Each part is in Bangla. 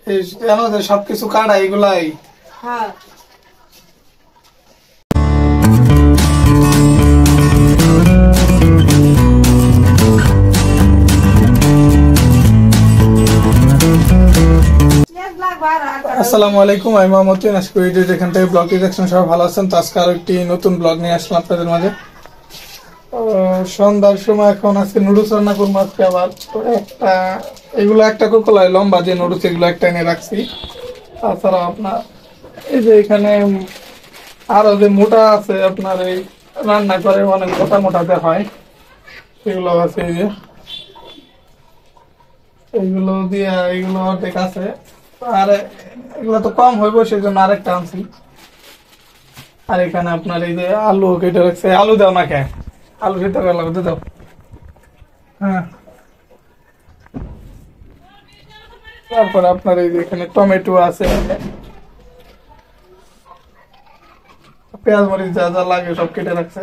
এই কেন যে সবকিছু কাটা এগুলাই। হ্যাঁ আসসালামু আলাইকুম, আমি মোহাম্মদ এখান থেকে ব্লগ দেখছেন, সবাই ভালো আছেন। তো আজকে আরো একটি নতুন ব্লগ নিয়ে আসলাম আপনাদের মাঝে। সন্ধ্যার সময় এখন আজকে নুডলস রান্না করবো আজকে আবার। তো এগুলো একটা কোকোলায় লম্বা যে নুডলস, এগুলো একটা এনে রাখছি। তাছাড়া আপনার এই যে এখানে আরো যে মোটা আছে, আপনার এই রান্না করে অনেক মোটা মোটাতে হয়, সেগুলো আছে। এই যে এইগুলো দিয়ে এগুলো অর্ধেক আছে, আর এগুলো তো কম হইব, সেই জন্য আরেকটা আনছি। আর এখানে আপনার এই যে আলু কেটে রাখছে। আলু দাও না কে, আলু সিদ্ধ করে লাগবে, দাও। হ্যাঁ, তারপরে আপনার এই যে এখানে টমেটো আছে, পেঁয়াজ মরিচ যা যা লাগে সব কেটে রাখছে।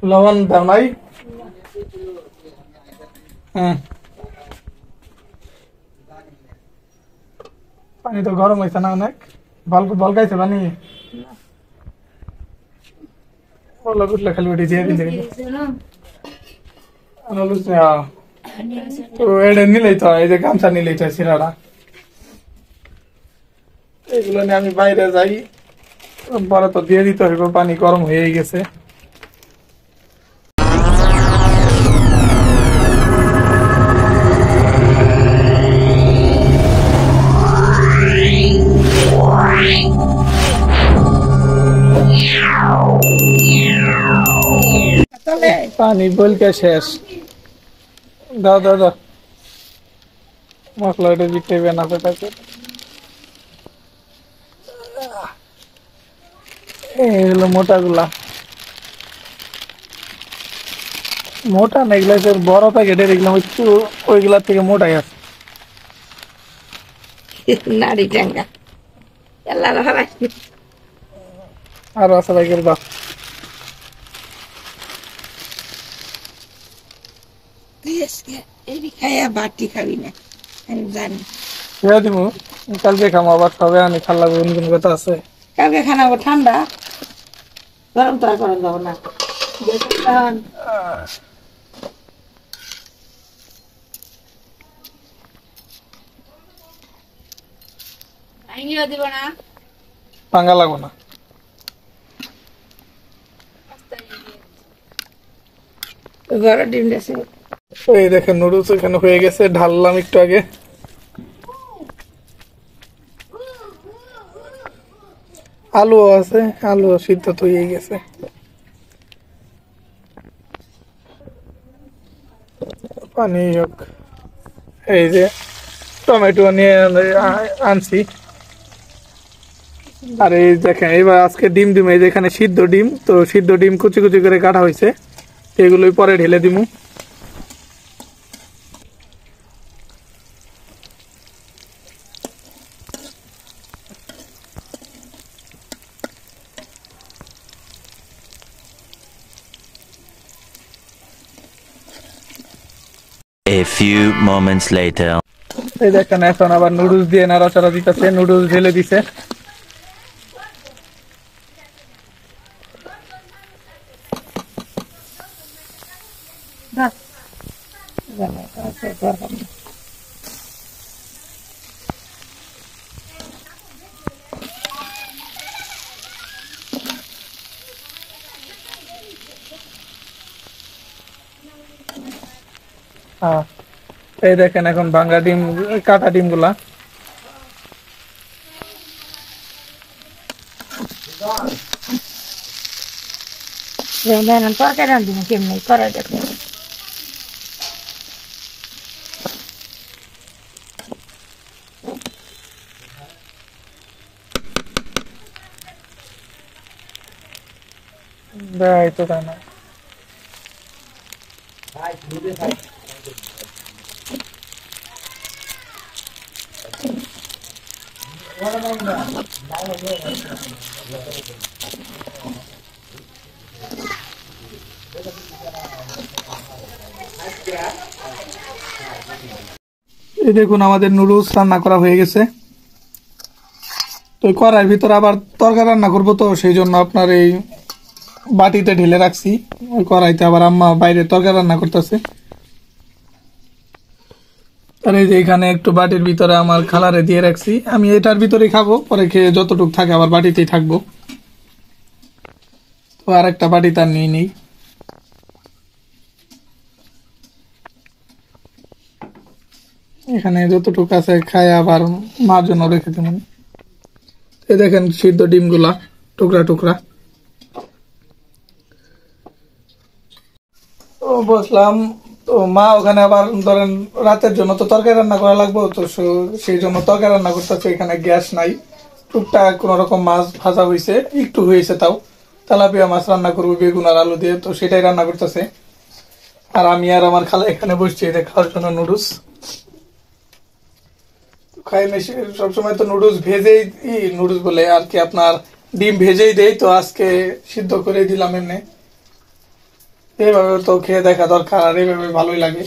লবণ দাও নাই? হ্যাঁ, পানি তো গরম হয়েছে না অনেক? বলকাইছে পানি? বলক উঠলে খালি উঠে দিয়ে দিলে তো এটা নিলেই তো, এই যে গামছা নিলেই তো সিরাটা। এগুলো নিয়ে আমি বাইরে যাই, পরে তো দিয়ে দিতে হইব, পানি গরম হয়ে গেছে। পানি বলকে শেষ। দাও দাও দাও, মশলা এটা দিতে হবে না সেটাকে। এগুলো মোটা গুলা, মোটা না এগুলো, বড় প্যাকেটের এগুলো একটু ওইগুলার থেকে মোটাই আছে। নারী টাঙ্গা আরো আছে প্যাকেট, দাও। খাইয়া বাটি খাবি না আমি জানি। দিব কালকে খামো, আবার সবে আনি খাল লাগবে, কোন কথা আছে? কালকে খানা ঠান্ডা, গরম তো আর করা যাবো না। দিব না, পাঙ্গা লাগবো না। ডিম দিয়েছে। এই দেখেন নুডলস এখানে হয়ে গেছে, ঢাললাম একটু আগে। আলু আছে, আলু সিদ্ধ তো হয়ে গেছে। পানি হোক। এই যে টমেটো নিয়ে আনছি। আর এই দেখেন এবার আজকে ডিম এই যে এখানে সিদ্ধ ডিম, তো সিদ্ধ ডিম কুচি কুচি করে কাটা হয়েছে, এগুলোই পরে ঢেলে দিমু। A few moments later. এই দেখেন এখন আবার নুডলস দিয়ে নাড়াচাড়া দিতেছে, নুডলস ঢেলে দিছে। হ্যাঁ, এই দেখেন এখন ভাঙ্গা ডিম, কাটা ডিম গুলা। তরকারি রাঁধবি না কেমনি করা যাবে। দেয় তো তাই না। এই দেখুন আমাদের নুডলস রান্না করা হয়ে গেছে। তো কড়াইয়ের ভিতরে আবার তরকারি রান্না করবো, তো সেই জন্য আপনার এই বাটিতে ঢেলে রাখছি। ওই কড়াইতে আবার আম্মা বাইরে তরকারি রান্না করতেছে। আর এই যে এখানে একটু বাটির ভিতরে আমার খালারে দিয়ে রাখছি, আমি এটার ভিতরে খাবো, পরে খেয়ে যতটুকু থাকে আবার বাটিতেই থাকবো। তো আর একটা বাটি তার নিয়ে নেই। এখানে যতটুকু আছে খাই, আবার মার জন্য রেখে দেবেন। এই দেখেন সিদ্ধ ডিমগুলা টুকরা টুকরা। তো বসলাম, তো মা ওখানে আবার ধরেন রাতের জন্য তো তরকারি রান্না করা লাগবে, তো সেই জন্য তরকারি রান্না করতেছে। এখানে গ্যাস নাই, টুকটাক কোন রকম মাছ ভাজা হয়েছে, একটু হয়েছে তাও। তেলাপিয়া মাছ রান্না করবো বেগুন আর আলু দিয়ে, তো সেটাই রান্না করতেছে। আর আমি আর আমার খালা এখানে বসছি এটা খাওয়ার জন্য নুডলস খাই। সবসময় তো নুডলস ভেজেই নুডলস বলে আর কি আপনার ডিম ভেজেই দেই, তো আজকে সিদ্ধ করে দিলাম এমনি। এইভাবে তো খেয়ে দেখা দরকার, আর এইভাবে ভালোই লাগে।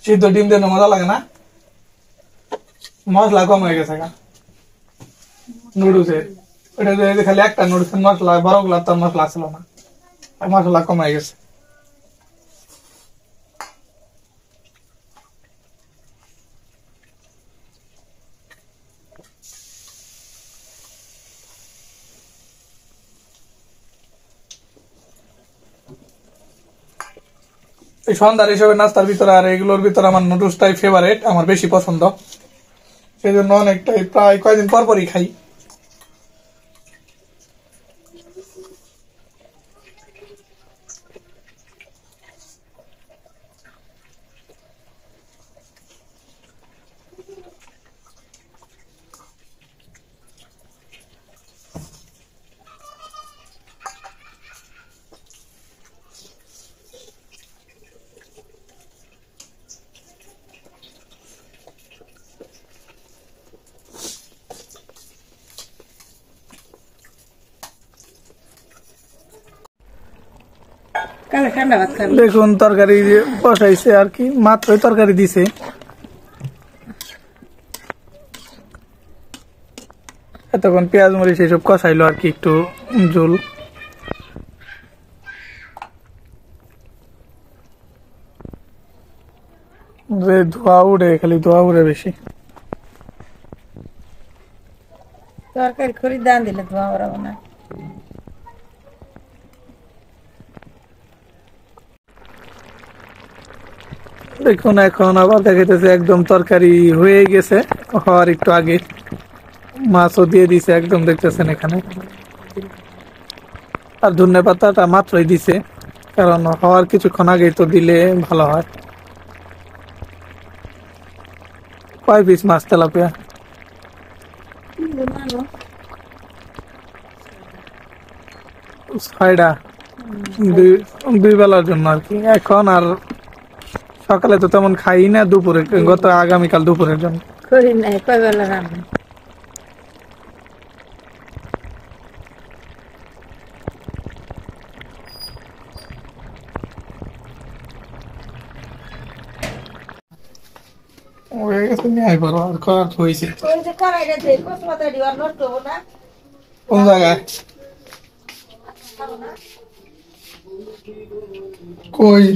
সিদ্ধ ডিম দিয়ে মজা লাগে না? মশলা কম হয়ে গেছে নুডলসে। ওটা খালি একটা নুডলসের মশলা, বড় গুলা তার মশলা ছিল না, মশলা কম হয়ে গেছে। এই সন্ধ্যার হিসেবে নাস্তার ভিতরে আর এগুলোর ভিতরে আমার নুডলসটাই ফেভারিট, আমার বেশি পছন্দ। সেই জন্য অনেকটাই প্রায় কয়েকদিন পর পরই খাই। কালে ঠান্ডা ভাত খাবি? দেখুন তরকারি বসাইছে আর কি, মাত্রই তরকারি দিছে। এতক্ষণ পেঁয়াজ মরিচ এইসব কষাইলো আর কি, একটু ঝোল। ধোয়া উড়ে, খালি ধোয়া উড়ে বেশি। তরকারি খড়ি দান দিলে ধোঁয়া ওরাবো না। দেখুন এখন আবার দেখাইতেছে একদম তরকারি হয়ে গেছে, হওয়ার একটু আগে মাছও দিয়ে দিছে একদম, দেখতেছেন এখানে। আর ধনে পাতাটা মাত্রই দিছে, কারণ হওয়ার কিছুক্ষণ আগেই তো দিলে ভালো হয়। কয় পিস মাছ তেলাপিয়া? 6টা, দুই বেলার জন্য আর কি এখন। আর সকালে তো তেমন খাই না, দুপুরে গত আগামীকাল দুপুরের জন্য খড়ি নাই, কয় বেলা রান্না। হয়ে গেছে, নিয়ে পারো আর খাওয়া হয়েছে। ওই যে কড়াইটা দিয়ে কচুপাতা দিবা, নষ্ট হবো না। কোন জায়গায়? কই?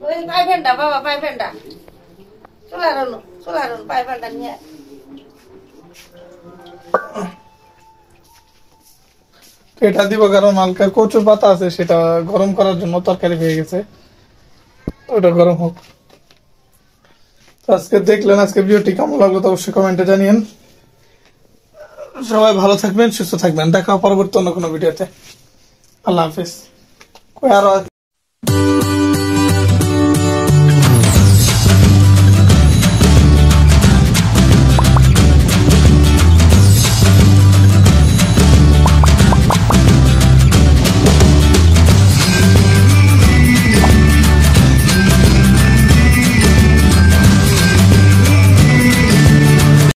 ওই পাইভেন্ডা বাবা, পাইভেন্ডা চুলার পাইভেন্ডা নিয়ে। এটা দিব কারণ হালকা কচুর পাতা আছে, সেটা গরম করার জন্য তরকারি হয়ে গেছে, ওটা গরম হোক। আজকে দেখলেন, আজকে ভিডিওটি কেমন লাগলো তো অবশ্যই কমেন্টে জানিয়েন। সবাই ভালো থাকবেন, সুস্থ থাকবেন, দেখা পরবর্তী অন্য কোনো ভিডিওতে। আল্লাহ হাফিজ। কই আরো